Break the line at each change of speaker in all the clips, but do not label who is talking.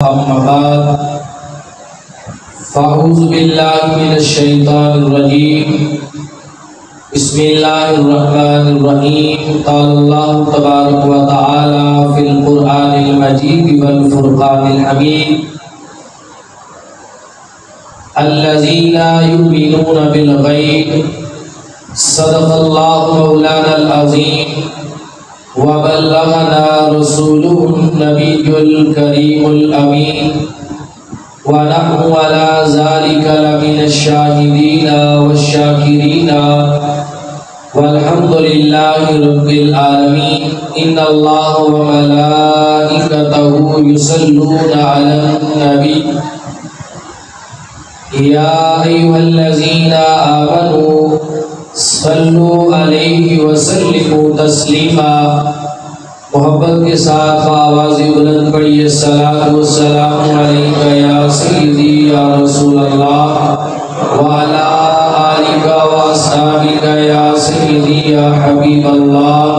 أما بعد فأعوذ بالله من الشيطان الرجيم بسم الله الرحمن الرحيم قال الله تبارك وتعالى في القرآن المجيد والفرقان الحميد الذين يؤمنون بالغيب صدق الله مولانا العظيم وبلغنا رسوله النبي الكريم الأمين ونحن على ذلك لمن الشاهدين والشاكرين والحمد لله رب العالمين إن الله وملائكته يصلون على النبي يا أيها الذين آمنوا صلوا علیہ وسلموا تسلیما۔ محبت کے ساتھ آواز بلند پڑھیے الصلاۃ والسلام علیک یا سیدی یا رسول اللہ وعلی آلک واصحابک یا سیدی یا حبیب اللہ،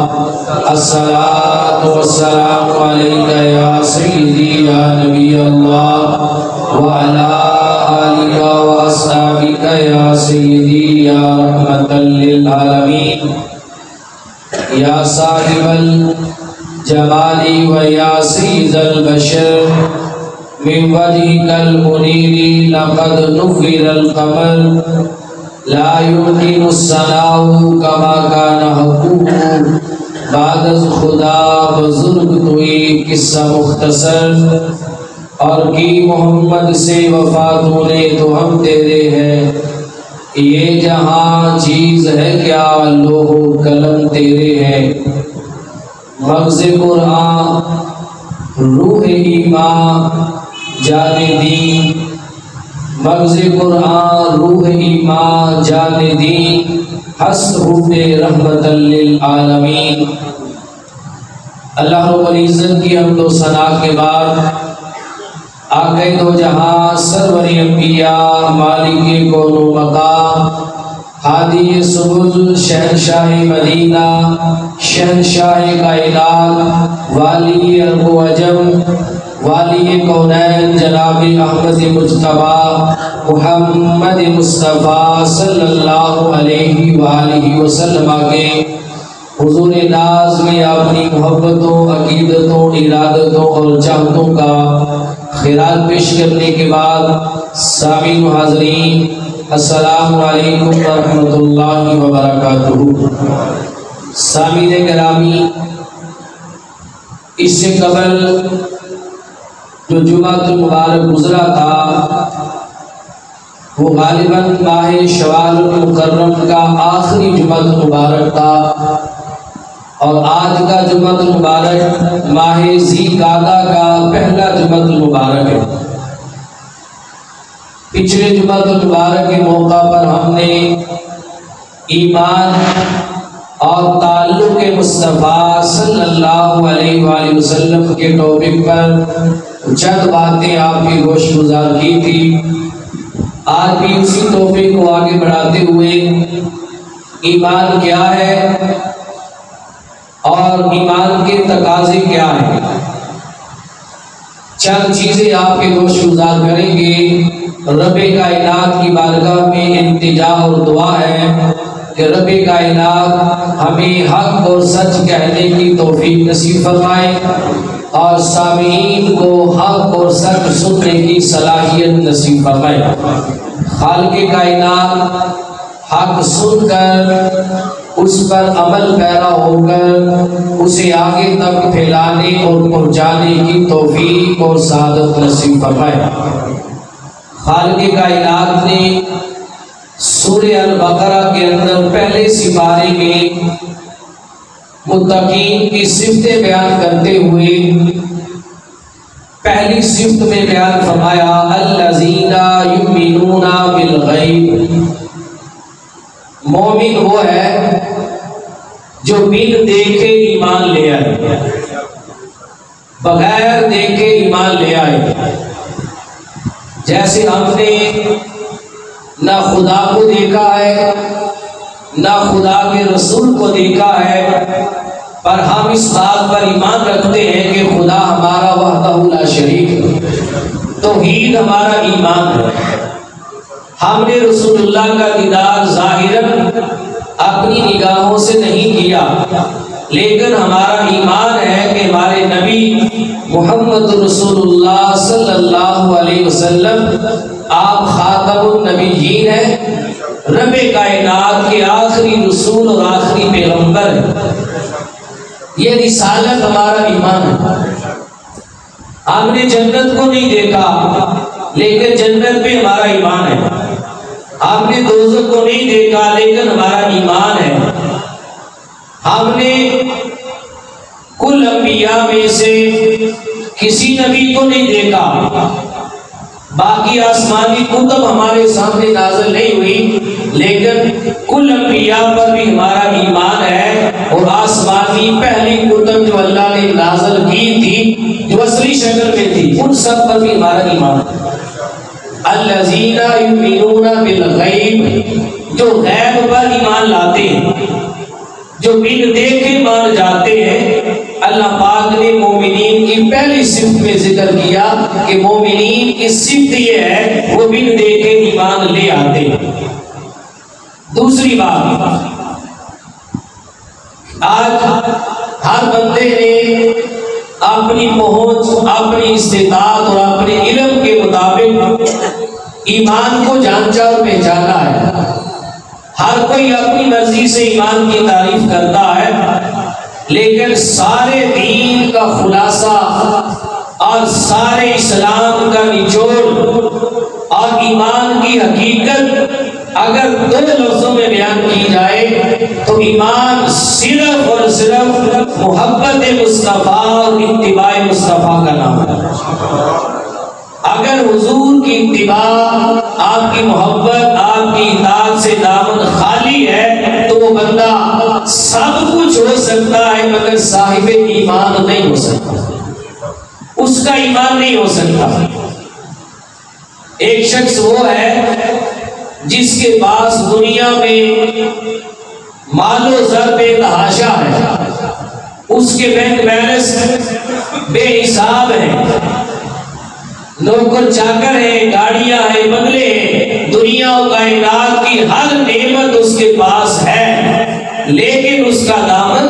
الصلاۃ والسلام علیک یا سیدی یا نبی اللہ وعلی آلک واصحابک یا سیدی یا رحمت للعالمین، یا صاحب الجمال و یا سید البشر من وجهك المنیر لقد نور القمر لا يمكن الثناء كما كان حقه بعد از خدا بزرگ توئی قصہ مختصر اور کی محمد سے وفا تو نے تو ہم تیرے ہیں، یہ جہاں چیز ہے کیا لوح و قلم تیرے ہیں، مغز قرآن روح ایمان جان دین، مغز قرآن روح ایمان جان دین، ہست حب رحمت للعالمین۔ اللہ رب العزت کی حمد و ثنا کے بعد آقا دو جہاں سرور انبیاء مالک کون و مقام ہادی سبل شہنشاہ مدینہ شہنشاہ کائنات والی عرب و عجم والی کونین جناب احمد مجتبیٰ محمد مصطفیٰ صلی اللہ علیہ وآلہ وسلم کے حضور ناز میں اپنی محبتوں عقیدتوں ارادتوں اور چاہتوں کا خیرات پیش کرنے کے بعد سامعین و حاضرین السلام علیکم ورحمۃ اللہ وبرکاتہ۔ سامعین گرامی، اس سے قبل جو جمعہ المبارک گزرا تھا وہ غالباً ماہ شوال المکرم کا آخری جمعہ المبارک تھا، اور آج کا جمعہ المبارک ماہ ذی قعدہ کا پہلا جمعہ المبارک ہے۔ پچھلے جمعہ المبارک کے موقع پر ہم نے ایمان اور تعلق مصطفیٰ صلی اللہ علیہ وآلہ وسلم کے ٹاپک پر چند باتیں آپ کی گوش گزار کی تھی۔ آج بھی اسی ٹاپک کو آگے بڑھاتے ہوئے ایمان کیا ہے اور ایمان کے تقاضے کیا ہیں، چند چیزیں آپ کے گوش گزار کریں گے۔ رب کائنات کی بارگاہ میں التجا اور دعا ہے کہ رب کائنات ہمیں حق اور سچ کہنے کی توفیق نصیب فرمائے اور سامعین کو حق اور سچ سننے کی صلاحیت نصیب فرمائے۔ خالق کائنات حق سن کر اس پر عمل پیرا ہو کر اسے آگے تک پھیلانے اور پہنچانے کی توفیق اور سعادت نصیب فرمائے۔ خالق کائنات نے سورہ البقرہ کے اندر پہلے سپارے میں متقین کی صفتیں بیان کرتے ہوئے پہلی صفت میں بیان فرمایا الذین یؤمنون بالغیب، مومن وہ ہے جو بن دیکھے ایمان لے آئے، بغیر دیکھے ایمان لے آئے۔ جیسے ہم نے نہ خدا کو دیکھا ہے نہ خدا کے رسول کو دیکھا ہے، پر ہم اس بات پر ایمان رکھتے ہیں کہ خدا ہمارا وحدہ لا شریک ہے، توحید ہمارا ایمان ہے۔ ہم نے رسول اللہ کا دیدار ظاہراً اپنی نگاہوں سے نہیں کیا، لیکن ہمارا ایمان ہے کہ ہمارے نبی محمد رسول اللہ صلی اللہ علیہ وسلم آپ خاتم النبیین ہیں، رب کائنات کے آخری رسول اور آخری پیغمبر ہیں۔ یہ رسالت ہمارا ایمان ہے۔ ہم نے جنت کو نہیں دیکھا لیکن جنت پہ ہمارا ایمان ہے۔ ہم نے دوزخ کو نہیں دیکھا لیکن ہمارا ایمان ہے۔ ہم نے کل انبیاء میں سے کسی نبی کو نہیں دیکھا، باقی آسمانی کتب ہمارے سامنے نازل نہیں ہوئی، لیکن کل انبیاء پر بھی ہمارا ایمان ہے، اور آسمانی پہلی کتب جو اللہ نے نازل کی تھی جو اصلی شکل میں تھی ان سب پر بھی ہمارا ایمان ہے۔ الذین یؤمنون بالغیب، جو غیب پر ایمان لاتے ہیں، جو بن دیکھے مان جاتے ہیں۔ اللہ پاک نے مومنین کی پہلی صفت میں ذکر کیا کہ مومنین کی صفت یہ ہے وہ بن دیکھے ایمان لے آتے ہیں۔ دوسری بات، آج ہر بندے نے اپنی پہنچ، اپنی استطاعت اور اپنے علم کے مطابق ایمان کو جانچا اور پہچانا ہے۔ ہر کوئی اپنی مرضی سے ایمان کی تعریف کرتا ہے، لیکن سارے دین کا خلاصہ اور سارے اسلام کا نچوڑ اور ایمان کی حقیقت اگر دو لفظوں میں بیان کی جائے تو ایمان صرف اور صرف محبت مصطفیٰ اور اتباع مصطفیٰ کا نام ہے۔ اگر حضور کی اتباع، آپ کی محبت، آپ کی اطاعت سے دامن خالی ہے تو وہ بندہ سب کچھ ہو سکتا ہے مگر صاحب ایمان نہیں ہو سکتا، اس کا ایمان نہیں ہو سکتا۔ ایک شخص وہ ہے جس کے پاس دنیا میں مال و زر بے تحاشا ہے، اس کے بینک بیلنس بے حساب ہے، نوکر چاکر ہیں، گاڑیاں ہیں، بنگلے ہیں، دنیا و کائنات کی ہر نعمت اس کے پاس ہے، لیکن اس کا دامن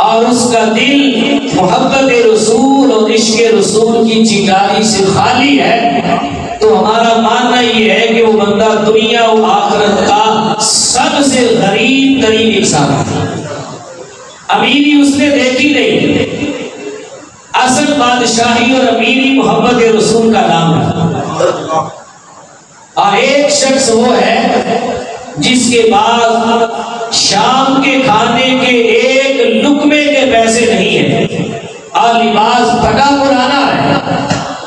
اور اس کا دل محبت رسول اور عشق رسول کی چنگاری سے خالی ہے، تو ہمارا ماننا یہ ہے کہ وہ بندہ دنیا و آخرت کا سب سے غریب ترین انسان ہے۔ امیری اس نے دیکھی نہیں، اصل بادشاہی اور امیری محبت رسول کا نام ہے۔ اور ایک شخص وہ ہے جس کے پاس شام کے کھانے کے ایک لقمے کے پیسے نہیں ہیں اور لباس پھٹا پرانا ہے،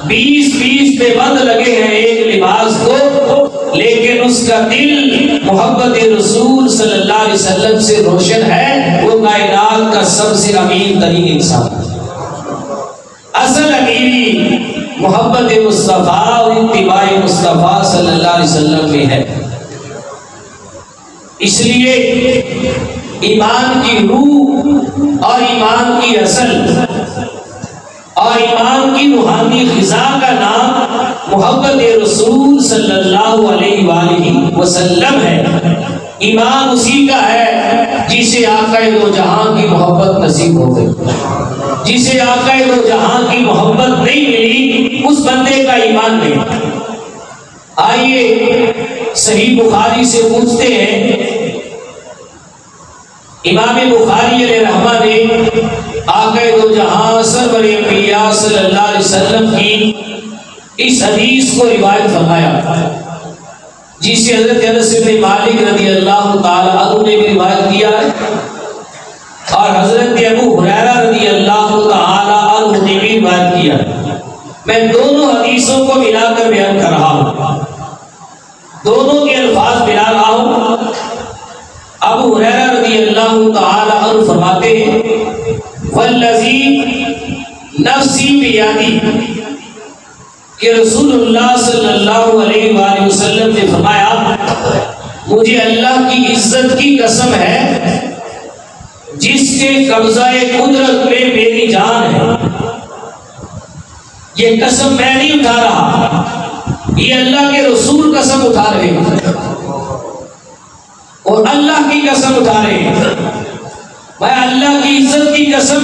20 پہ بند لگے ہیں ایک لباس کو، لیکن اس کا دل محبت رسول صلی اللہ علیہ وسلم سے روشن ہے، وہ کائنات کا سب سے امیر ترین انسان ہے۔ اصل امیری محبت مصطفیٰ اور اتباع مصطفیٰ صلی اللہ علیہ وسلم میں ہے۔ اس لیے ایمان کی روح اور ایمان کی اصل اور ایمان کی روحانی غذا کا نام محبت رسول صلی اللہ علیہ وآلہ وسلم ہے۔ ایمان اسی کا ہے جسے آقا دو جہاں کی محبت نصیب ہو گئی۔ جسے آقا دو جہاں کی محبت نہیں ملی اس بندے کا ایمان نہیں۔ آئیے صحیح بخاری سے پوچھتے ہیں، امام بخاری علیہ رحمہ نے آقا دو جہاں سرور انبیاء صلی اللہ علیہ وسلم کی اس حدیث کو روایت فرمایا جسے حضرت انس بن مالک رضی اللہ تعالی عنہ نے بھی روایت کیا ہے، اور حضرت ابو ہریرہ رضی اللہ تعالی عنہ نے بھی روایت کیا ہے۔ میں دونوں حدیثوں کو ملا کر بیان کر رہا ہوں، دونوں کے الفاظ ملا رہا ہوں۔ ابو ہریرہ رضی اللہ تعالی عنہ فرماتے ہیں، والذی نفسی بیدی، کہ رسول اللہ صلی اللہ علیہ وآلہ وسلم نے فرمایا، مجھے اللہ کی عزت کی قسم ہے جس کے قبضہ قدرت میں میری جان ہے۔ یہ قسم میں نہیں اٹھا رہا، یہ اللہ کے رسول قسم اٹھا رہے ہیں اور اللہ کی قسم اٹھا رہے ہیں. میں اللہ کی عزت کی قسم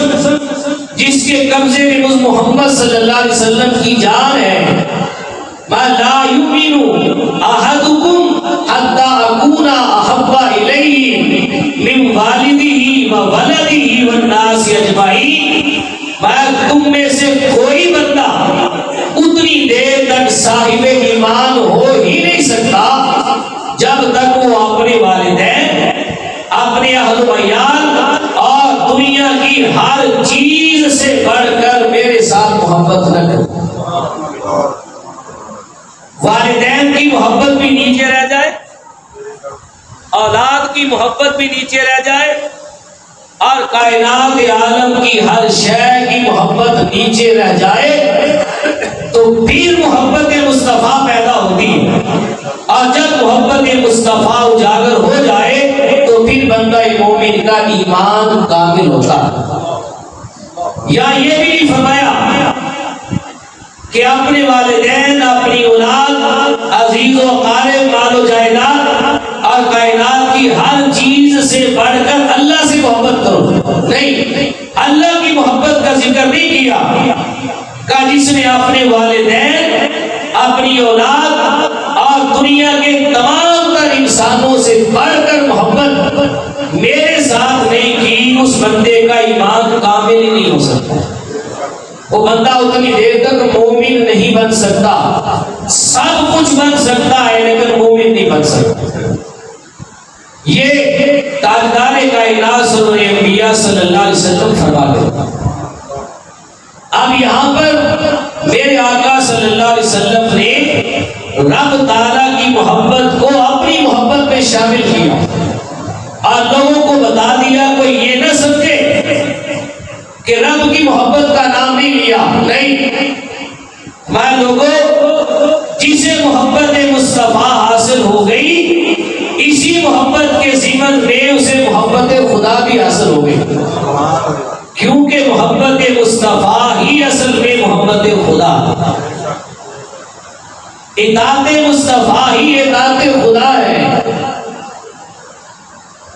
جس کے قبضے میں مجھ محمد صلی اللہ علیہ وسلم کی جان ہے، ما لا یؤمن احدکم حتی اکون احب الیہ من والدہ و ولدہ والناس اجمعین. میں تم میں سے کوئی بندہ اتنی دیر تک صاحب ایمان ہو ہی نہیں سکتا جب تک وہ اپنے والدین، اپنے اہل و عیال اور دنیا کی ہر چیز سے بڑھ کر میرے ساتھ محبت نہ کرے. والدین کی محبت بھی نیچے رہ جائے، اولاد کی محبت بھی نیچے رہ جائے، اور کائنات عالم کی ہر شے کی محبت نیچے رہ جائے تو پھر محبت مصطفیٰ پیدا ہوتی ہے. اور جب محبت مصطفیٰ اجاگر ہو جائے تو پھر بندہ مومن کا ایمان کامل ہوتا ہے. یا یہ بھی نہیں فرمایا کہ اپنے والدین، اپنی اولاد، عزیز و قارب، مال و جائیداد اور کائنات کی ہر چیز سے بڑھ کر اللہ سے محبت کرو. نہیں، اللہ کی محبت کا ذکر نہیں کیا کہ جس نے اپنے والدین، اپنی اولاد اور دنیا کے تمام تر انسانوں سے بڑھ کر محبت میرے ساتھ نہیں کی، اس بندے کا ایمان کامل ہی نہیں ہو سکتا. وہ بندہ اتنی دیر تک مومن نہیں بن سکتا. سب کچھ بن سکتا ہے لیکن مومن نہیں بن سکتا. یہ تاجدار کائنات سرور انبیاء صلی اللہ علیہ وسلم فرماتے. اب یہاں پر میرے آقا صلی اللہ علیہ وسلم نے رب تعالیٰ کی محبت کو اپنی محبت میں شامل کیا اور لوگوں کو بتا دیا کوئی یہ نہ سمجھے کہ رب کی محبت کا نام نہیں لیا. نہیں، میں لوگوں جسے محبت مصطفیٰ حاصل ہو گئی، اسی محبت کے ضمن میں اسے محبت خدا بھی حاصل ہو گئی، کیونکہ محبت مصطفیٰ ہی اصل میں محبت خدا، اطاعت مصطفیٰ ہی اطاعت خدا ہے.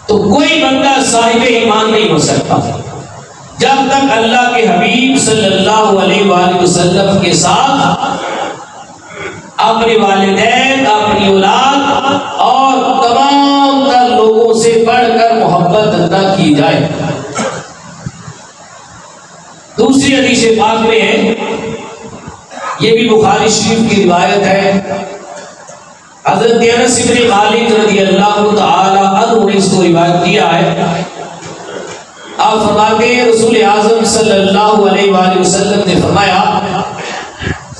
تو کوئی بندہ صاحب ایمان نہیں ہو سکتا جب تک اللہ کے حبیب صلی اللہ علیہ وآلہ وسلم کے ساتھ اپنے والدین، اپنی اولاد اور تمام تر لوگوں سے بڑھ کر محبت نہ کی جائے. دوسری حدیث پاک میں ہے، یہ بھی بخاری شریف کی روایت ہے، حضرت انس بن مالک رضی اللہ تعالی عنہ نے اس کو روایت کیا ہے. آپ فرماتے ہیں رسول اعظم صلی اللہ علیہ وآلہ وسلم نے فرمایا،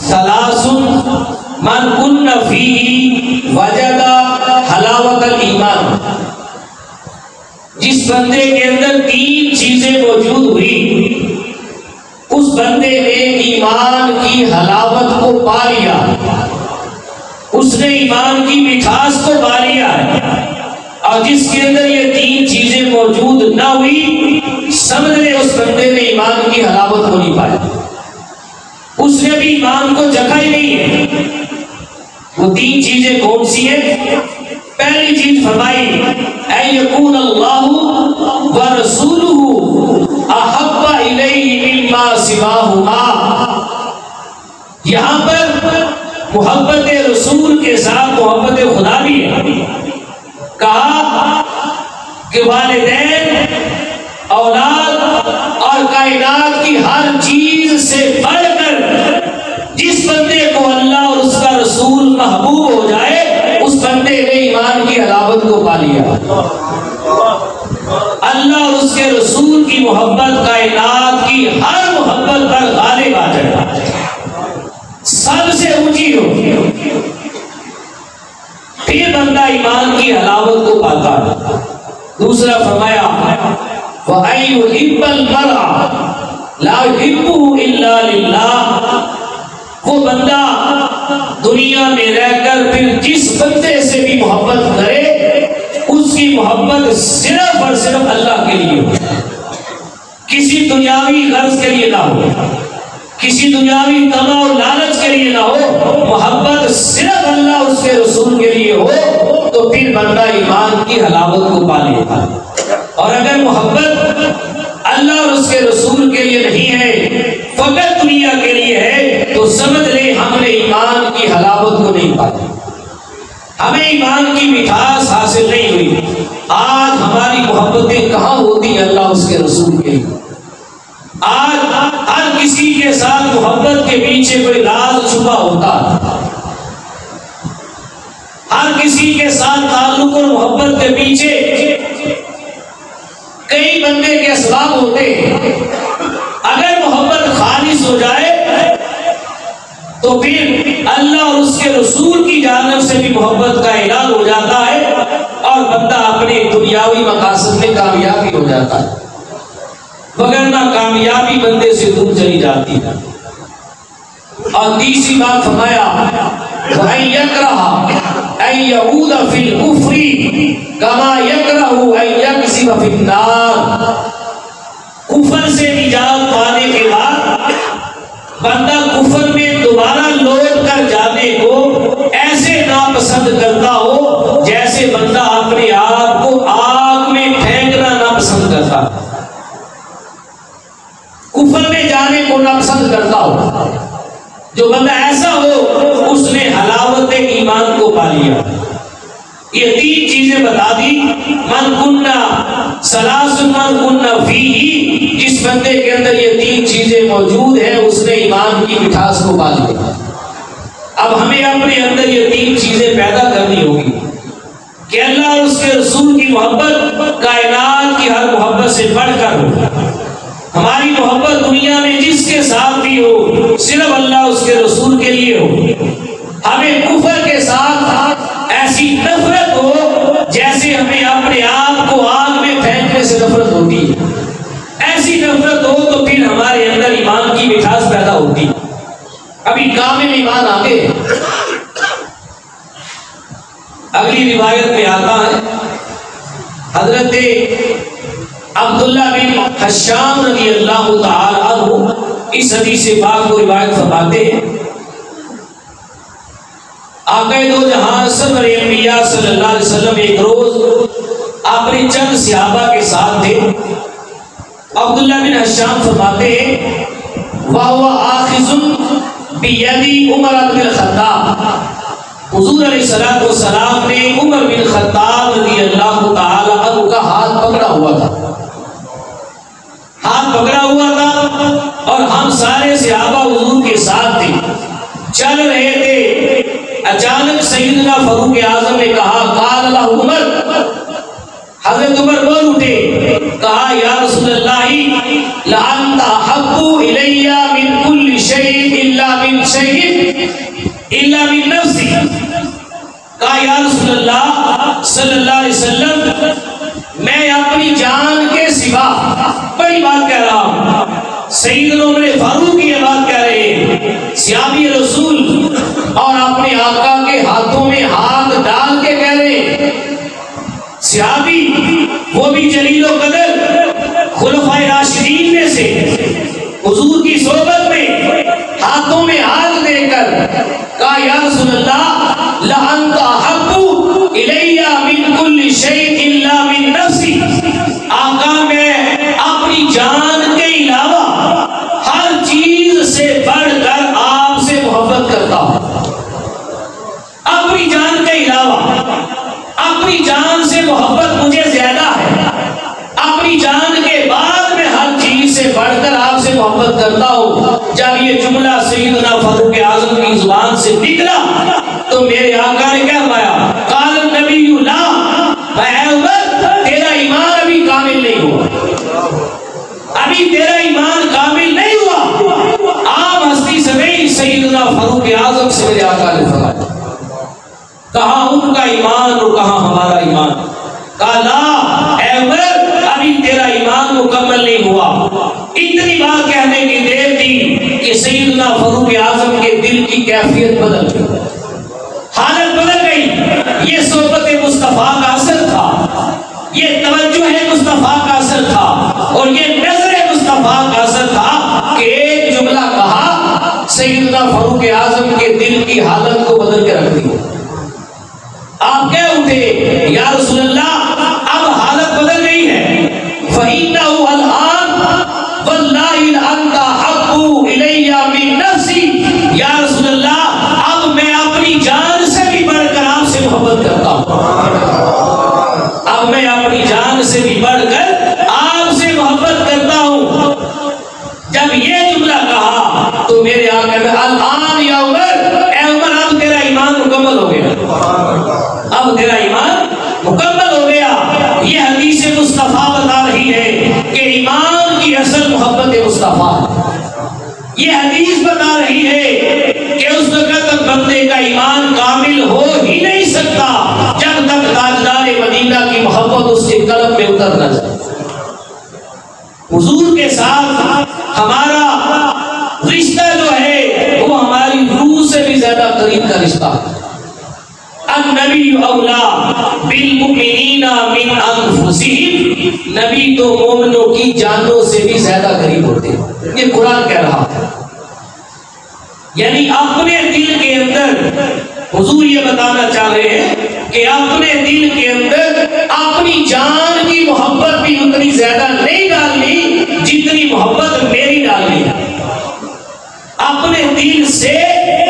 ثلاث من کن فیہ وجد حلاوت الایمان. جس بندے کے اندر تین چیزیں موجود ہوئی اس بندے نے ایمان کی حلاوت کو پا لیا، اس نے ایمان کی مٹھاس کو پا لیا ہے. اور جس کے اندر یہ تین چیزیں موجود نہ ہوئی، سمجھ لے اس بندے نے ایمان کی حلاوت کو نہیں پایا، اس نے بھی ایمان کو چکھا ہی نہیں ہے. وہ تین چیزیں کون سی ہیں؟ پہلی چیز فرمائی، اے یکون اللہ ورسولہ احب الیہ مما سواہما. یہاں پر محبت رسول کے ساتھ محبت خدا بھی ہے. کہا کہ والدین، اولاد اور کائنات کی ہر چیز سے بڑھ کر جس بندے کو اللہ اور اس کا رسول محبوب ہو جائے اس بندے نے ایمان کی حلاوت کو پا لیا. اللہ اور اس کے رسول کی محبت کائنات کی ہر محبت پر غالب آ جائے، سب سے اونچی ہو، پھر بندہ ایمان کی حلاوت کو پاتا ہے. دوسرا فرمایا، وَأَن يُحِبَّ الْمَرْءَ لَا يُحِبُّهُ إِلَّا لِلَّهِ. وہ بندہ دنیا میں رہ کر پھر جس بندے سے بھی محبت کرے اس کی محبت صرف اور صرف اللہ کے لیے ہو، کسی دنیاوی غرض کے لیے نہ ہو، کسی دنیاوی طمع اور لالچ کے لیے نہ ہو. محبت صرف اللہ اس کے رسول کے لیے ہو تو پھر بندہ ایمان کی حلاوت کو پا لیتا ہے۔ اور اگر محبت اللہ اور اس کے رسول کے لیے نہیں ہے، فقط دنیا کے لیے ہے، تو سمجھ لے ہم نے ایمان کی حلاوت کو نہیں پائی، ہمیں ایمان کی مٹھاس حاصل نہیں ہوئی۔ آج ہماری محبتیں کہاں ہوتی ہیں اللہ اس کے رسول کے لیے؟ آج ہر کسی کے ساتھ محبت کے پیچھے کوئی راز چھپا ہوتا ہے، ہر کسی کے ساتھ تعلق اور محبت کے پیچھے کئی بندے کے اسباب ہوتے ہیں۔ اگر محبت خالص ہو جائے تو پھر اللہ اور اس کے رسول کی جانب سے بھی محبت کا اعلان ہو جاتا ہے اور بندہ اپنے دنیاوی مقاصد میں کامیابی ہو جاتا ہے، وگرنہ کامیابی بندے سے دور چلی جاتی ہے۔ اور تیسری بات فرمایا وَأَن يَكْرَهَ أَن يَعُودَ فِي الْكُفْرِ كَمَا يَكْرَهُ أَن يَكْسِبَ فِي النَّارِ۔ کفر سے نجات پانے کے بعد بندہ کفر میں دوبارہ لوٹ کر جانے کو ایسے ناپسند کرتا ہو جیسے بندہ اپنے آپ کو آگ میں پھینکنا ناپسند کرتا ہے، کفر میں جانے کو ناپسند کرتا ہو۔ جو بندہ ایسا ہو اس نے حلاوت ایمان کو پا لیا۔ یہ تین چیزیں بتا دی، من کننا ثلاث من کننا فیہ، جس بندے کے اندر یہ تین چیزیں موجود ہیں اس نے ایمان کی مٹھاس کو پا لیا۔ اب ہمیں اپنے اندر یہ تین چیزیں پیدا کرنی ہوگی کہ اللہ اور اس کے رسول کی محبت کائنات کی ہر محبت سے بڑھ کر ہو۔ ہماری محبت دنیا میں جس کے ساتھ بھی ہو صرف اللہ اس کے رسول کے لیے ہو۔ ہمیں کفر کے ساتھ ایسی نفرت ہو جیسے ہمیں اپنے آپ کو آگ میں پھینکنے سے نفرت ہوتی ہے، ایسی نفرت ہو تو پھر ہمارے اندر ایمان کی مٹھاس پیدا ہوتی۔ ابھی کامل ایمان آگے اگلی روایت میں آتا ہے، حضرت عبداللہ بن حشام رضی اللہ تعالی عنہ اس حدیث پاک کو روایت فرماتے ہیں، آقا دو جہاں سرور انبیاء صلی اللہ علیہ وسلم ایک روز اپنے چند صحابہ کے ساتھ تھے۔ عبداللہ بن حشام فرماتے ہیں وَهُوَ آخِذٌ بِيَدِ عمر بن الخطاب، حضور علیہ السلام نے عمر بن خطاب رضی اللہ تعالی عنہ کا ہاتھ پکڑا ہوا تھا، ہاتھ پکڑا ہوا تھا اور ہم سارے صحابہ حضور کے ساتھ تھے، چل رہے تھے۔ اچانک سیدنا فاروق اعظم نے کہا قال له عمر، حضرت عمر بول اٹھے، کہا یا رسول اللہ لأنت أحب إلي من كل شيء إلا من نفسي، کہا یا رسول اللہ صلی اللہ علیہ وسلم میں اپنی جان کے سوا، بڑی بات کہہ رہا ہوں، سیدنا عمر فاروق یہ بات کہہ رہے ہیں، صحابی رسول اور اپنے آقا کے ہاتھوں میں ہاتھ ڈال کے کہہ رہے ہیں، صحابی وہ بھی جلیل و قدر خلفائے راشدین میں سے، حضور کی صحبت میں ہاتھوں میں ہاتھ دے کر کہا یا رسول اللہ لأنت أحب إلي من كل شيء إلا من نفسي، آقا میں اپنی جان کے علاوہ ہر چیز سے بڑھ کر آپ سے محبت کرتا ہوں، اپنی جان کے علاوہ اپنی جان سے محبت مجھے زیادہ ہے، اپنی جان کے بعد میں ہر چیز سے بڑھ کر آپ سے محبت کرتا ہوں۔ جب یہ جملہ سیدنا فاروق اعظم کی زبان سے نکلا تو میرے آقا نے کیا فرمایا قال النبی لا، اے عمر تیرا ایمان ابھی کامل نہیں ہوا، ابھی تیرا ایمان کامل نہیں ہوا۔ عام ہستی سمیت سیدنا فاروق اعظم سے میرے آقا نے فرمایا کہاں ان کا ایمان اور کہاں ہمارا ایمان، کہا لا اے عمر ابھی تیرا ایمان مکمل نہیں ہوا۔ اتنی بات کہنے کی دیر تھی کہ سیدنا فاروق اعظم کے دل کی کیفیت بدل گئی، حالت بدل گئی۔ یہ صحبت مصطفیٰ کا اثر تھا، یہ توجہ مصطفیٰ کا اثر تھا اور یہ نظر مصطفیٰ کا اثر تھا کہ ایک جملہ کہا سیدنا فاروق اعظم کے دل کی حالت کو بدل کے اب تیرا ایمان مکمل ہو گیا۔ یہ حدیث مصطفیٰ بتا رہی ہے کہ ایمان کی اصل محبت مصطفیٰ ہے۔ یہ حدیث بتا رہی ہے کہ اس وقت بندے کا ایمان کامل ہو ہی نہیں سکتا جب تک تاجدار مدینہ کی محبت اس کے قلب میں اتر نہ جائے۔ حضور کے ساتھ ہمارا رشتہ جو ہے وہ ہماری روح سے بھی زیادہ قریب کا رشتہ ہے۔ النبی اولا بالمؤمنین من انفسہم، نبی تو مومنوں کی جانوں سے بھی زیادہ قریب ہوتے ہیں، یہ قرآن کہہ رہا ہے۔ یعنی اپنے دل کے اندر حضور یہ بتانا چاہ رہے ہیں کہ اپنے دل کے اندر اپنی جان کی محبت بھی اتنی زیادہ نہیں ڈالنی جتنی محبت میری ڈالنی ہے۔ اپنے دل سے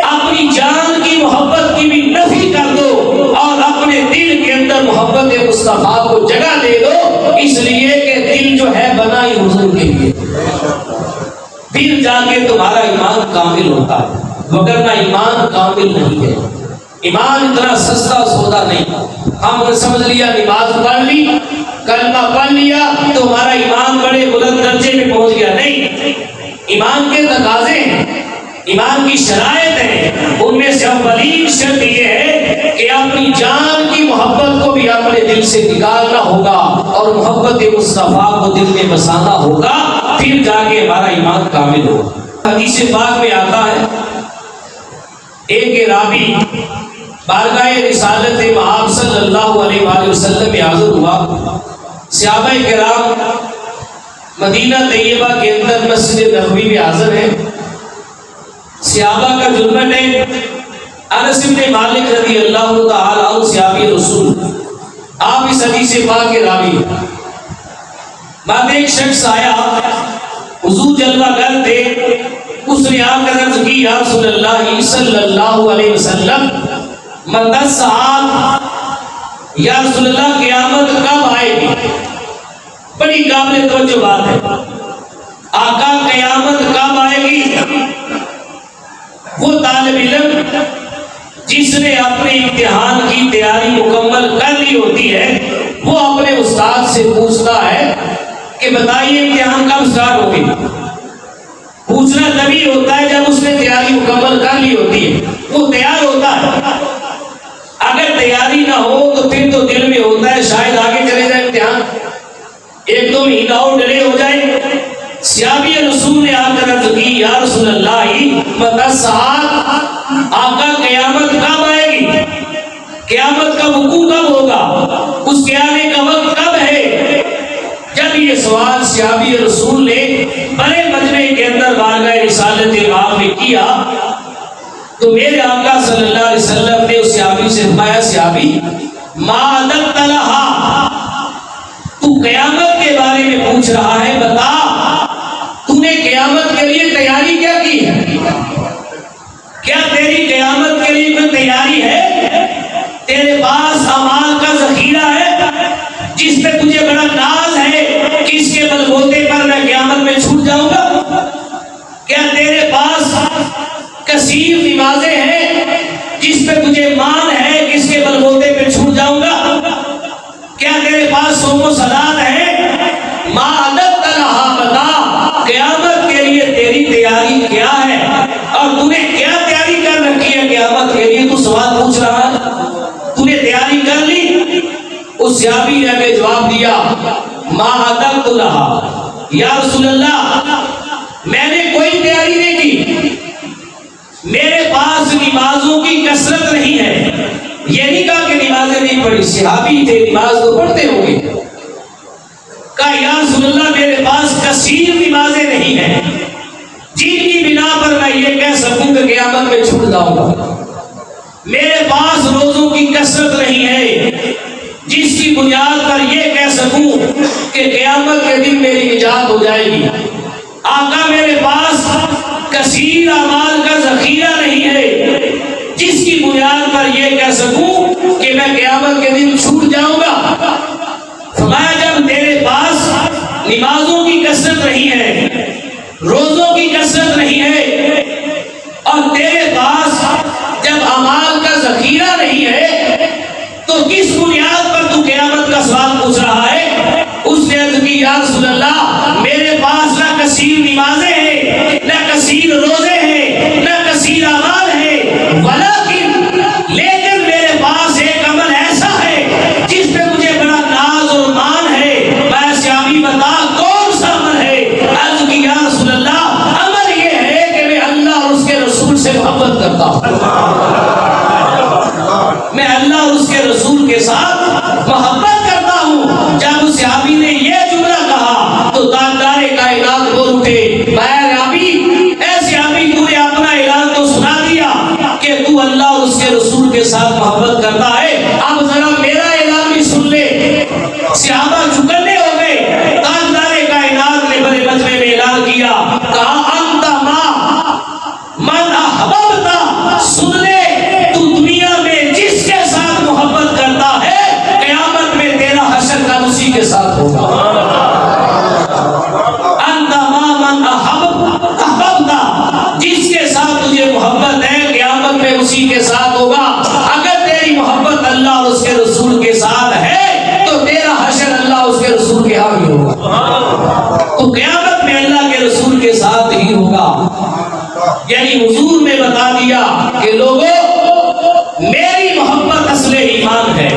اپنی جان کی محبت کی بھی نفی کر دو اور اپنے دل کے اندر محبت مصطفیٰ کو جگہ دے دو، اس لیے کہ دل جو ہے بنا ہی حضور کے لیے، پھر جا کے تمہارا ایمان کامل ہوتا ہے، وگرنہ ایمان کامل نہیں ہے۔ ایمان اتنا سستا سودا نہیں۔ ہم نے سمجھ لیا نماز پڑھ لی، کلمہ پڑھ لیا تو ہمارا ایمان بڑے بلند درجے میں پہنچ گیا، نہیں۔ ایمان کے تقاضے ہیں، ایمان کی شرائط ہیں، ان میں سے اولین شرط یہ ہے کہ اپنی جان کی محبت کو بھی اپنے دل سے نکالنا ہوگا اور محبت مصطفیٰ کو دل میں بسانا ہوگا، پھر جا کے ہمارا ایمان کامل ہوگا۔ حدیث پاک میں آتا ہے ایک راوی بارگاہ رسالت مآب صلی اللہ علیہ وآلہ وسلم میں حاضر ہوا۔ صحابہ کرام مدینہ طیبہ کے اندر مسجد نبوی میں حاضر ہیں۔ صحابہ کا جرمن ہے، انس بن مالک رضی اللہ تعالی عنہ صحابی رسول، آپ اس حدیث پاک کے راوی ہیں۔ بعد ایک شخص آیا، حضور جلوہ گر تھے، اس نے آ کر عرض کی یا رسول اللہ صلی اللہ علیہ وسلم متى الساعة، یا رسول اللہ قیامت کب آئے گی؟ بڑی قابل توجہ بات ہے، آقا قیامت کب آئے گی؟ وہ طالب علم جس نے اپنے امتحان کی تیاری مکمل کر لی ہوتی ہے، وہ اپنے استاد سے پوچھتا ہے کہ بتائیے امتحان کب سٹارٹ ہوگی؟ پوچھنا تبھی ہوتا ہے جب اس نے تیاری مکمل کر لی ہوتی ہے، وہ تیار ہوتا ہے۔ اگر تیاری نہ ہو تو پھر تو دل میں ہوتا ہے شاید آگے چلے جائے امتحان، ایک دو مہینہ اور ڈیلے ہو جائے۔ صحابی رسول نے آ کر عرض کی یا رسول اللہ متى الساعة، آقا قیامت کب آئے گی؟ قیامت کا وقوع کب ہوگا؟ اس کے آنے کا وقت کب ہے؟ جب یہ سوال صحابی رسول نے بڑے مجمع کے اندر بارگاہ رسالت مآب میں کیا تو میرے آقا صلی اللہ علیہ وسلم نے اس صحابی سے فرمایا صحابی ما عددت لها، تو قیامت کے بارے میں پوچھ رہا ہے، بتا تو نے قیامت کے لیے تیاری کیا کی ہے؟ کیا تیری قیامت کے لیے کوئی تیاری ہے؟ تیرے پاس اعمال کا ذخیرہ ہے جس پہ تجھے بڑا ناز ہے کہ اس کے بلبوتے پر میں قیامت میں چھوٹ جاؤں گا؟ کیا تیرے پاس کثیر نمازیں ہیں جس پہ تجھے مان ہے کہ اس کے بلبوتے پہ چھوٹ جاؤں گا؟ کیا تیرے پاس صوم و صلات ہے؟ ما عددت لها، بتا قیامت کے لیے تیری تیاری کیا ہے اور تو نے کیا تیاری کر رکھی ہے قیامت کے لیے؟ تو سوال پوچھ رہا ہے، تو نے تیاری کر لی؟ اس صحابی نے ہمیں جواب دیا ما عددت لها، یا رسول اللہ میں نے کوئی تیاری نہیں کی، میرے پاس نمازوں کی کثرت نہیں ہے۔ یہ نہیں کہا کہ نمازیں نہیں پڑھی، صحابی تھے نماز تو پڑھتے ہوں گے، کہا یا رسول اللہ میرے پاس کثیر نمازیں نہیں ہیں جن کی بنا پر میں یہ کہہ سکوں کہ قیامت میں چھوٹ جاؤں گا، میرے پاس روزوں کی کثرت نہیں ہے جس کی بنیاد پر یہ کہہ سکوں کہ قیامت کے دن میری نجات ہو جائے گی، آقا میرے پاس کثیر اعمال کا ذخیرہ نہیں ہے جس کی بنیاد پر یہ کہہ سکوں کہ میں قیامت کے دن چھوٹ جاؤں گا۔ فرمایا جب تیرے پاس نمازوں کی کثرت نہیں ہے، روزوں کی کثرت نہیں ہے اور تیرے پاس جب اعمال کا ذخیرہ نہیں ہے تو کہ تو اللہ اور اس کے رسول کے ساتھ محبت کرتا ہے، اب ذرا میرا اعلان بھی سن لے۔ صحابہ چکنے ہو گئے، تاجدار کائنات نے بڑے مجمع میں اعلان کیا، کہا انت ما من احببتا، سن لے تو دنیا میں جس کے ساتھ محبت کرتا ہے قیامت میں تیرا حشر کا اسی کے ساتھ ہوگا۔ انت ما من احببتا، جس کے ساتھ تجھے محبت ہے قیامت میں اسی کے ساتھ ہوگا۔ اگر تیری محبت اللہ اور اس کے رسول کے ساتھ ہے تو تیرا حشر اللہ اور اس کے رسول کے ہاں ہی ہوگا، تو قیامت میں اللہ کے رسول کے ساتھ ہی ہوگا۔ یعنی حضور نے بتا دیا کہ لوگوں میری محبت اصل ایمان ہے،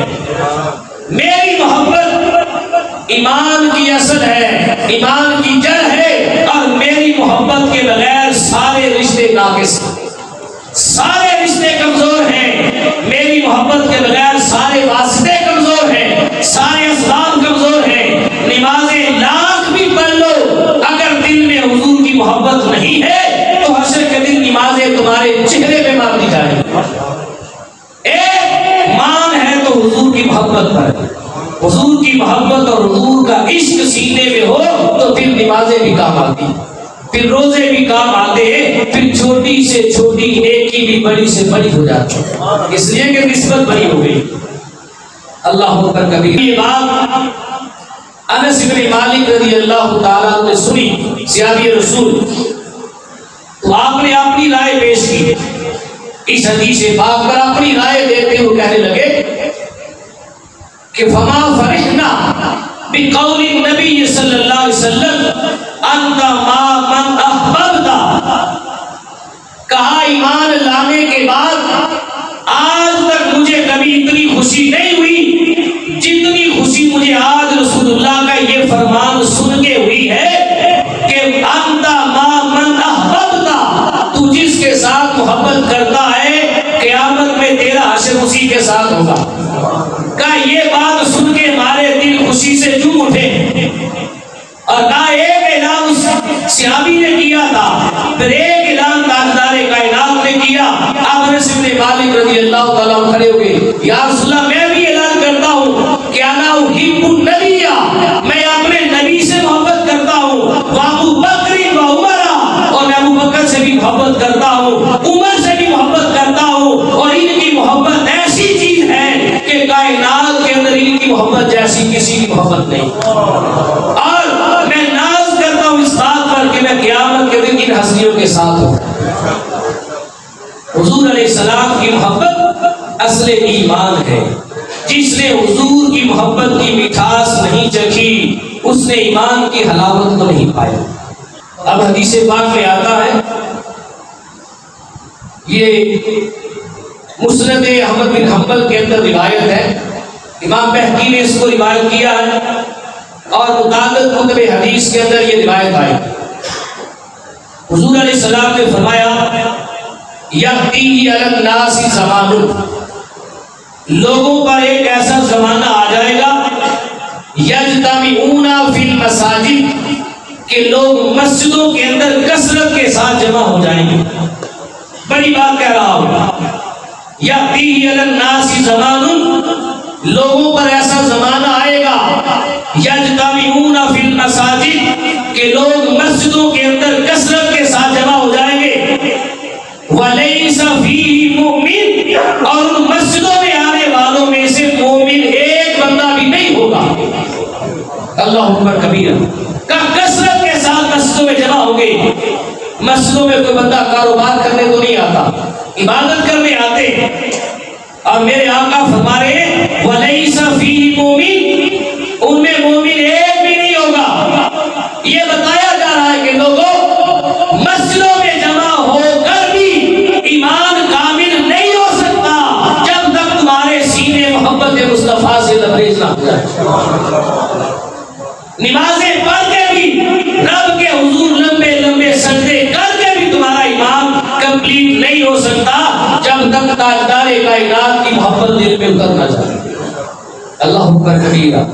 میری محبت ایمان کی اصل ہے، ایمان کی جڑ ہے، اور میری محبت کے بغیر سارے رشتے ناقص ہیں، سارے رشتے کمزور ہیں، میری محبت کے بغیر سارے واسطے کمزور ہیں، سارے اسباب کمزور ہیں۔ نمازیں لاکھ بھی پڑھ لو، اگر دل میں حضور کی محبت نہیں ہے تو حشر کے دن نمازیں تمہارے چہرے پہ مار دی جائیں گی۔ ایک مان ہے تو حضور کی محبت پر، حضور کی محبت اور حضور کا عشق سینے میں ہو تو پھر نمازیں بھی کام آتی، پھر روزے بھی کام آتے ہیں، پھر چھوٹی سے چھوٹی نیکی بھی بڑی سے بڑی ہو جاتی ہے، اس لیے کہ نسبت بڑی ہو گئی۔ اللہ اکبر کبیر۔ یہ بات انس بن مالک رضی اللہ تعالیٰ نے سنی، صحابی رسول، تو آپ نے اپنی رائے پیش کی۔ اس حدیث پاک پر اپنی رائے دیتے ہوئے کہنے لگے کہ فما فرحنا بقول النبی صلی اللہ علیہ وسلم انت ما من احببتا، کہا ایمان لانے کے بعد آج تک مجھے کبھی اتنی خوشی نہیں ہوئی جتنی خوشی مجھے آج رسول اللہ کا یہ فرمان سن کے ہوئی ہے کہ انت ما من احببتا، تو جس کے ساتھ محبت کرتا ہے قیامت میں تیرا حشر اسی کے ساتھ ہوگا۔ کہا یہ بات سن کے ہمارے دل خوشی سے جھوم اٹھے، اور کہا ایک اعلان اس صحابی نے کیا تھا، پھر ایک اعلان تاجدار کائنات نے کیا۔ اب انس بن مالک رضی اللہ تعالیٰ عنہ کھڑے ہو گئے، یا رسول اللہ میں بھی اعلان کرتا ہوں کہ انا احب النبی، میں اپنے نبی سے محبت کرتا ہوں، وابو بکر و عمر، اور میں ابو بکر سے بھی محبت کرتا ہوں، عمر سے بھی محبت کرتا ہوں، اور ان کی محبت ایسی چیز ہے کہ کائنات کے اندر ان کی محبت جیسی کسی کی محبت نہیں، اور میں ناز کرتا ہوں اس بات پر کہ میں قیامت کے دن ان ہستیوں کے ساتھ ہوں۔ حضور علیہ السلام کی محبت اصل ایمان ہے، جس نے حضور کی محبت کی مٹھاس نہیں چکھی اس نے ایمان کی حلاوت کو نہیں پایا۔ اب حدیث پاک میں آتا ہے، یہ مسند احمد بن حنبل کے اندر روایت ہے، امام بہقی نے اس کو روایت کیا ہے، اور متعدد کتب حدیث کے اندر یہ روایت آئی۔ حضور علیہ السلام نے فرمایا یأتی علی الناس زمان، لوگوں پر ایک ایسا زمانہ آ جائے گا یجتمعون فی المساجد، کہ لوگ مسجدوں کے اندر کثرت کے ساتھ جمع ہو جائیں گے۔ بڑی بات کہہ رہا ہوں، یأتی علی الناس زمان، لوگوں پر ایسا زمانہ آئے گا یجتمعون فی المساجد، کہ لوگ مسجدوں کے اندر کثرت کے ساتھ جمع ہو جائیں گے، وَلَيْسَ فِيهِ مُؤْمِن، اور ان مسجدوں میں آنے والوں میں سے مومن ایک بندہ بھی نہیں ہوگا۔ اللہ اکبر کبیرہ، کثرت کے ساتھ مسجدوں میں جمع ہو گئے۔ مسجدوں میں کوئی بندہ کاروبار کرنے تو نہیں آتا، عبادت کرنے آتے، اور میرے آقا فرما رہے ہیں وَلَيْسَ فِيهِ مُؤْمِن، ان میں مومن ایک بھی نہیں ہوگا۔ یہ بتایا جا رہا ہے کہ لوگوں مسجدوں میں جمع ہو کر بھی ایمان کامل نہیں ہو سکتا جب تک تمہارے سینے محبت مصطفیٰ سے لبریز نہ ہو جائے۔ نمازیں پڑھ کے بھی رب کے حضور لمبے لمبے سجدے کر کے بھی تمہارا ایمان کمپلیٹ نہیں ہو سکتا جب تک تاجدار کائنات کی محبت دل میں اتر نہ جائے۔ اللہ اکبر کبیرہ۔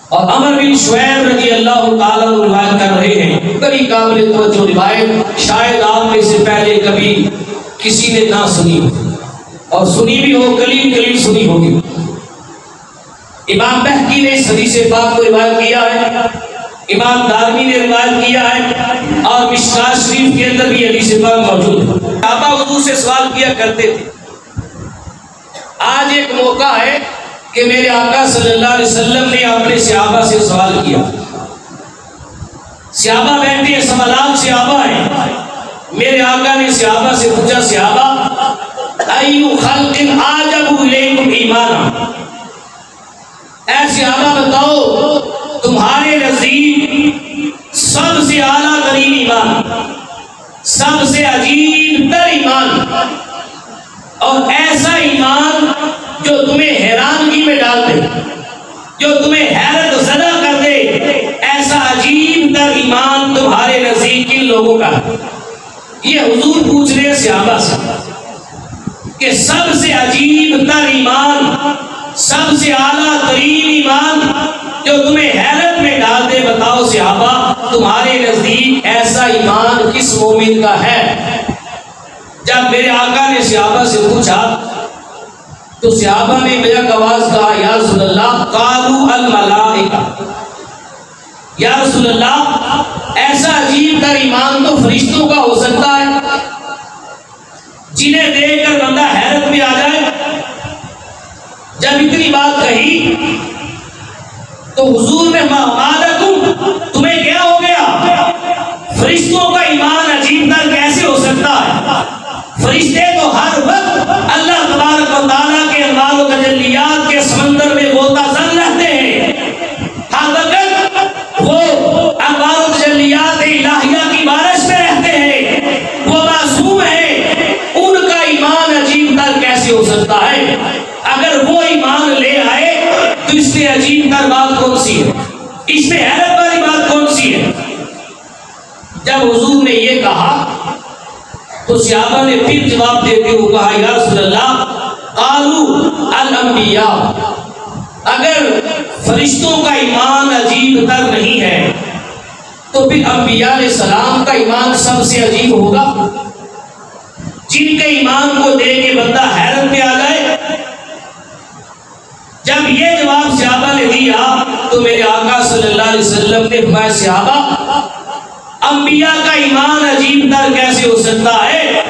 اور عمر بن شعیب رضی اللہ تعالیٰ عنہ روایت کر رہے ہیں، بڑی قابل توجہ روایت، شاید آپ میں سے پہلے کبھی کسی نے نہ سنی ہو، اور سنی بھی ہو قلیل قلیل سنی ہوگی۔ امام بہقی نے اس حدیث پاک کو روایت کیا ہے، امام دارمی نے روایت کیا ہے، اور مشکوٰۃ شریف کے اندر بھی حدیث پاک موجود ہے۔ صحابہ حضور سے سوال کیا کرتے تھے۔ آج ایک موقع ہے کہ میرے آقا صلی اللہ علیہ وسلم نے اپنے صحابہ سے سوال کیا۔ صحابہ بیٹھے ہیں، سوالات صحابہ ہیں۔ میرے آقا نے صحابہ سے پوچھا، صحابہ ایو خلق اعجب الیکم ایمانا، اے صحابہ بتاؤ تمہارے نزدیک سب سے اعلیٰ ترین ایمان، سب سے عجیب تر ایمان، اور ایسا ایمان جو تمہیں حیرانگی میں ڈال دے، جو تمہیں حیرت زدہ کر دے، ایسا عجیب تر ایمان تمہارے نزدیک کن لوگوں کا؟ یہ حضور پوچھ رہے ہیں صحابہ سے کہ سب سے عجیب تر ایمان، سب سے اعلیٰ ترین ایمان جو تمہیں حیرت میں ڈال دے، بتاؤ صحابہ تمہارے نزدیک ایسا ایمان کس مومن کا ہے؟ جب میرے آقا نے صحابہ سے پوچھا تو صحابہ نے بیک آواز کہا، یا رسول اللہ قالوا الملائکہ، یا رسول اللہ ایسا عجیب تر ایمان تو فرشتوں کا ہو سکتا ہے جنہیں دیکھ کر بندہ حیرت میں آ جائے۔ جب اتنی بات کہی تو حضور نے مالکم، تمہیں کیا ہو گیا؟ فرشتوں کا ایمان عجیب تر کیسے ہو سکتا ہے؟ فرشتے تو ہر وقت اللہ تبارک و تعالیٰ کے انوار و تجلیات کے سمندر میں غوطہ زن رہتے ہیں، ہر وقت وہ انوار و تجلیات الہیہ کی بارش میں رہتے ہیں، وہ معصوم ہیں، ان کا ایمان عجیب تر کیسے ہو سکتا ہے؟ اگر وہ ایمان لے آئے تو اس میں عجیب تر بات کون سی ہے؟ اس میں حیرت والی بات کون سی ہے؟ جب حضور نے یہ کہا تو صحابہ نے پھر جواب دیتے ہوئے کہا، یا رسول اللہ قالوا الانبیاء، اگر فرشتوں کا ایمان عجیب تر نہیں ہے تو پھر انبیاء علیہ السلام کا ایمان سب سے عجیب ہوگا، جن کے ایمان کو دیکھ کے بندہ حیرت میں آ جائے۔ جب یہ جواب صحابہ نے دیا تو میرے آقا صلی اللہ علیہ وسلم نے فرمایا، صحابہ انبیاء کا ایمان عجیب تر کیسے ہو سکتا ہے؟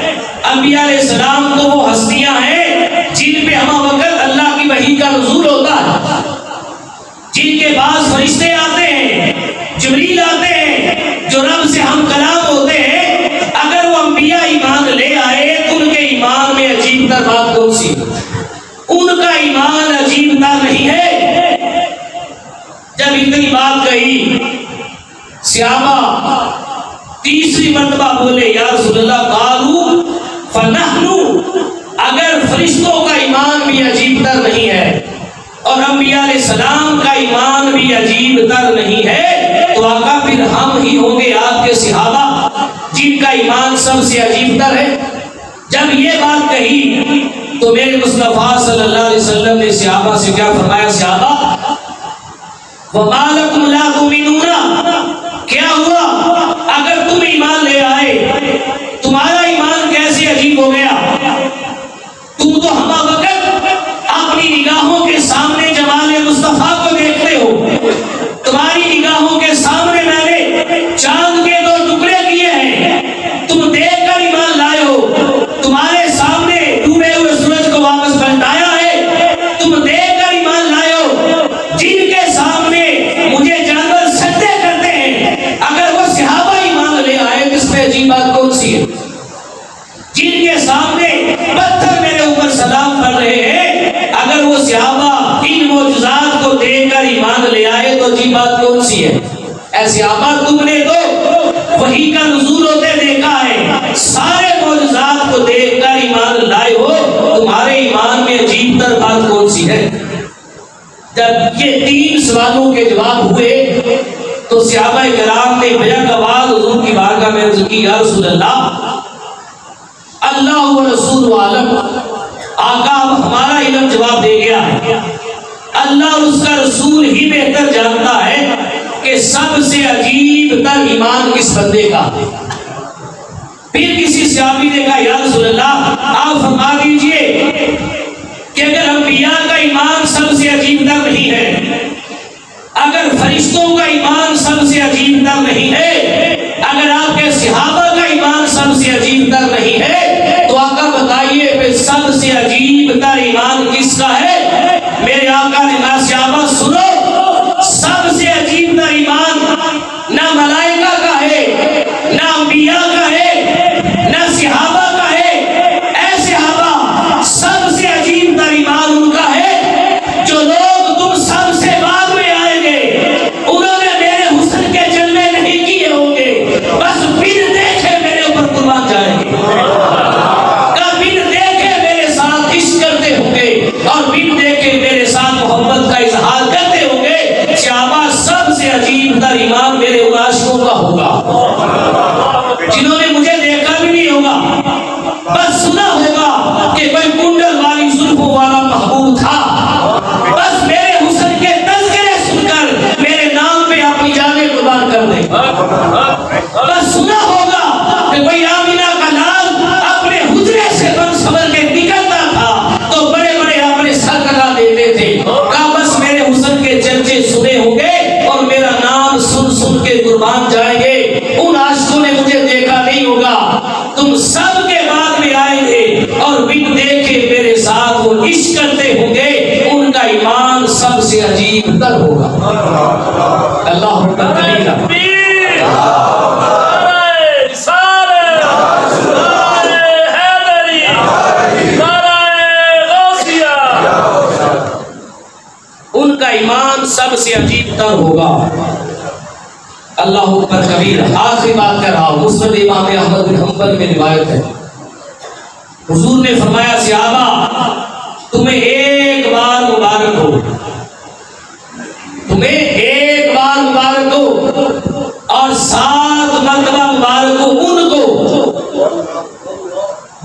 انبیاء علیہ السلام تو وہ ہستیاں ہیں جن پہ ہمہ وقت اللہ کی وحی کا نزول ہوتا ہے، جن کے بعض فرشتے آتے ہیں، جبریل آتے ہیں، جو رب سے ہم کلام ہوتے ہیں۔ اگر وہ انبیاء ایمان لے آئے تو ان کے ایمان میں عجیب تر بات کون سی؟ ان کا ایمان عجیب تر نہیں ہے۔ جب اتنی بات کہی صحابہ تیسری مرتبہ بولے، یا رسول اللہ قالوا فنحن، اگر فرشتوں کا ایمان بھی عجیب تر نہیں ہے اور انبیاء علیہ السلام کا ایمان بھی عجیب تر نہیں ہے تو آقا پھر ہم ہی ہوں گے آپ کے صحابہ جن کا ایمان سب سے عجیب تر ہے۔ جب یہ بات کہی تو میرے مصطفیٰ صلی اللہ علیہ وسلم نے صحابہ سے کیا فرمایا، صحابہ وَمَا لَكُمْ لَا تُؤْمِنُونَ، کیا ہوا اگر تم ایمان لے آئے، تمہارا ایمان کیسے عجیب ہو گیا؟ تم تو ہمہ وقت اپنی نگاہوں کے سامنے جمال مصطفیٰ کو دیکھتے ہو، تمہاری نگاہوں کے سامنے میں نے چاند کے 2 ٹکڑے کیے ہیں، تم دیکھ کر ایمان لائے ہو، تمہارے سامنے ڈوبے ہوئے سورج کو واپس پلٹایا ہے، تم دیکھ کر ایمان لائے ہو، جن کے سامنے مجھے جانور سجدے کرتے ہیں، اگر وہ صحابہ ایمان لے آئے تو اس میں عجیب بات کون سی ہے؟ جن کے سامنے پتھر میرے اوپر سلام پڑھ رہے ہیں، اگر وہ صحابہ ان معجزات کو دیکھ کر ایمان لے آئے تو عجیب بات کون سی ہے؟ اے صحابہ تم نے تو وحی کا نزول ہوتے دیکھا ہے، سارے معجزات کو دیکھ کر ایمان لائے ہو، تمہارے ایمان میں عجیب تر بات کون سی ہے؟ جب یہ 3 سوالوں کے جواب ہوئے تو صحابہ کرام نے بیک آواز حضور کی بارگاہ میں عرض کی، یا رسول اللہ اللہ و رسول عالم، آقا اب ہمارا علم جواب دے گیا ہے، اللہ اور اس کا رسول ہی بہتر جانتا ہے کہ سب سے عجیب تر ایمان کس بندے کا۔
پھر کسی صحابی نے کہا یا رسول اللہ آپ فرما دیجئے کہ اگر انبیاء کا ایمان سب سے عجیب تر نہیں ہے، اگر فرشتوں کا ایمان سب سے عجیب تر نہیں ہے، اگر آپ کے صحابہ کا ایمان سب سے عجیب تر نہیں ہے، تو آقا بتائیے پھر سب سے عجیب تر ایمان کس کا ہے؟ میرے آقا نے کہا صحابہ سنو، سب سے عجیب تر ایمان نہ ملائکہ کا ہے، نہ انبیاء کا ہے، نہ صحابہ کا ہے، اے صحابہ سب سے عجیب تر ایمان ان کا ہے جو لوگ تم سب سے بعد میں آئیں گے، انہوں نے میرے حسن کے جلوے نہیں کیے ہوں گے، بس بن دیکھے میرے اوپر قربان جائیں گے، بن دیکھے میرے ساتھ عشق کرتے ہوں گے، اور بن دیکھے میرے ساتھ محبت کا اظہار کرتے ہوں گے۔ صحابہ سب سے عجیب تر ایمان میرے ان عاشقوں کا ہوگا جنہوں نے مجھے دیکھا بھی نہیں ہوگا، بس سنا ہوگا کہ کوئی کنڈل والی زلفوں والا محبوب تھا، بس میرے حسن کے تذکرے سن کر میرے نام پہ اپنی جانیں قربان کر دے، بس سنا ہوگا کہ کوئی آمینہ کا لال اپنے حجرے سے بن سنور کے نکلتا تھا تو بڑے بڑے اپنے سر کٹا دیتے تھے، کہا بس میرے حسن کے چرچے سنے ہوں گے اور میرا نام سن سن کے قربان جائیں گے۔ ان عاشقوں نے مجھے دیکھا نہیں ہوگا، تم سب کے بعد میں آئیں گے اور بن دیکھے میرے ساتھ وہ عشق کرتے ہوں گے، ان کا ایمان سب سے عجیب تر ہوگا۔ اللہ اکبر کبیرہ۔ ان کا ایمان سب سے عجیب تر ہوگا۔ اللہ اکبر کبیرہ۔ آخری بات کر رہا ہوں، مسند امام احمد بن حنبل میں روایت ہے، حضور نے فرمایا صحابہ تمہیں ایک بار مبارک ہو، تمہیں ایک بار مبارک ہو اور 7 مرتبہ مبارک ہو ان کو۔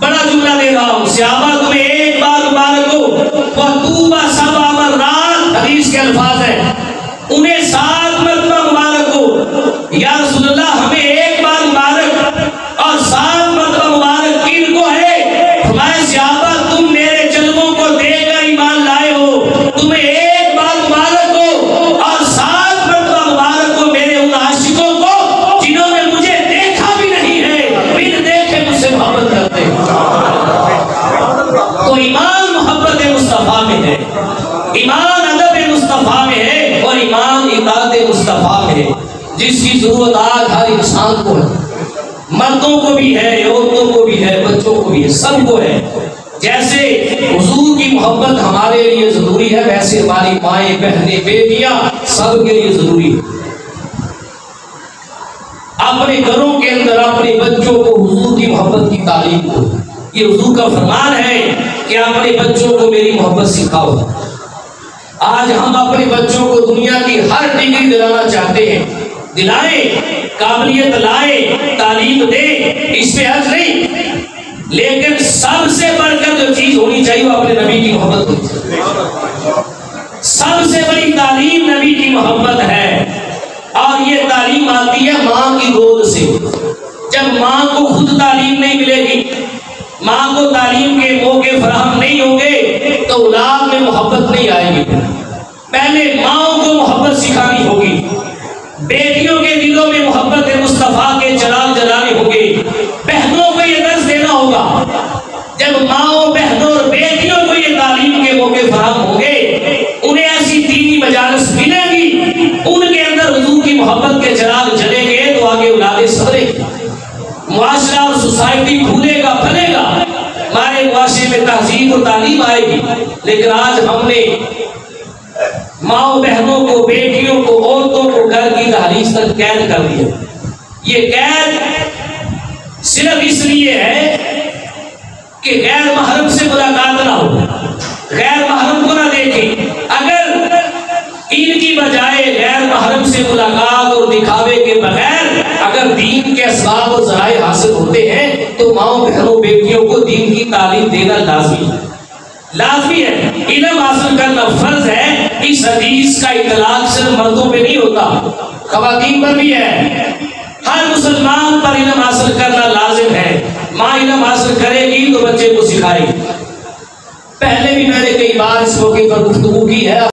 بڑا جملہ دے رہا ہوں، صحابہ تمہیں ایک بار مبارک ہو، وَطُوبَى 7 مرات، حدیث کے الفاظ ہیں، انہیں 7 مرتبہ مبارک ہو۔ یا رسول اللہ ہمیں ایک بار مبارک اور 7 مرتبہ مبارک کن کو ہے؟ فرمایا صحابہ تم میرے جلووں کو دیکھ کر ایمان لائے ہو، تمہیں ایک بار مبارک ہو اور 7 مرتبہ مبارک ہو میرے ان عاشقوں کو جنہوں نے مجھے دیکھا بھی نہیں ہے، بن دیکھے مجھ سے محبت کرتے ہیں۔ تو ایمان محبت مصطفیٰ میں ہے، ایمان ادب مصطفیٰ میں ہے، اور ایمان اطاعت مصطفیٰ میں ہے، جس کی ضرورت آج ہر انسان کو ہے، مردوں کو بھی ہے، عورتوں کو بھی ہے، بچوں کو بھی ہے، سب کو ہے۔ جیسے حضور کی محبت ہمارے لیے ضروری ہے، ویسے ہماری مائیں بہنیں بیٹیاں سب کے لیے ضروری ہے۔ اپنے گھروں کے اندر اپنے بچوں کو حضور کی محبت کی تعلیم دو، یہ حضور کا فرمان ہے کہ اپنے بچوں کو میری محبت سکھاؤ۔ آج ہم اپنے بچوں کو دنیا کی ہر ڈگری دلانا چاہتے ہیں، دلائیں، قابلیت لائیں، تعلیم دیں، اس پہ حرج نہیں، لیکن سب سے بڑھ کر جو چیز ہونی چاہیے وہ اپنے نبی کی محبت ہونی چاہیے۔ سب سے بڑی تعلیم نبی کی محبت ہے، اور یہ تعلیم آتی ہے ماں کی گود سے۔ جب ماں کو خود تعلیم نہیں ملے گی، ماں کو تعلیم کے موقع فراہم نہیں ہوں گے تو اولاد میں محبت نہیں آئے گی۔ پہلے ماؤں کو محبت سکھانی ہوگی، بیٹیوں کے دلوں میں محبت مصطفیٰ کے چراغ جلانے ہوں گے، بہنوں کو یہ درس دینا ہوگا۔ جب ماؤں بہنوں اور بیٹیوں کو یہ تعلیم کے موقع فراہم ہوں گے، انہیں ایسی دینی مجالس ملیں گی، ان کے اندر حضور کی محبت کے چراغ جلیں گے تو آگے اولادیں سنوریں گی، معاشرہ اور سوسائٹی پھولے گا پھلے گا، ہمارے معاشرے میں تہذیب اور تعلیم آئے گی۔ لیکن آج ہم نے ماؤں بہنوں کو، بیٹیوں کو، عورتوں کو گھر کی دہلیز تک قید کر دیا۔ یہ قید صرف اس لیے ہے کہ غیر محرم سے ملاقات نہ ہو، غیر محرم کو نہ دیکھیں۔ اگر ان کی بجائے غیر محرم سے ملاقات اور دکھاوے کے بغیر اگر دین کے اسباب اور ذرائع حاصل ہوتے ہیں تو ماؤں بہنوں بیٹیوں کو دین کی تعلیم دینا لازمی ہے، لازمی ہے۔ علم حاصل کرنا فرض ہے۔ اس حدیث کا اطلاق صرف مردوں پہ نہیں ہوتا، خواتین پر بھی ہے۔ ہر مسلمان پر علم حاصل کرنا لازم ہے۔ علم حاصل کرے گی تو بچے کو سکھائے گی. پہلے بھی میں نے کئی بار اس موقع پر گفتگو کی ہے.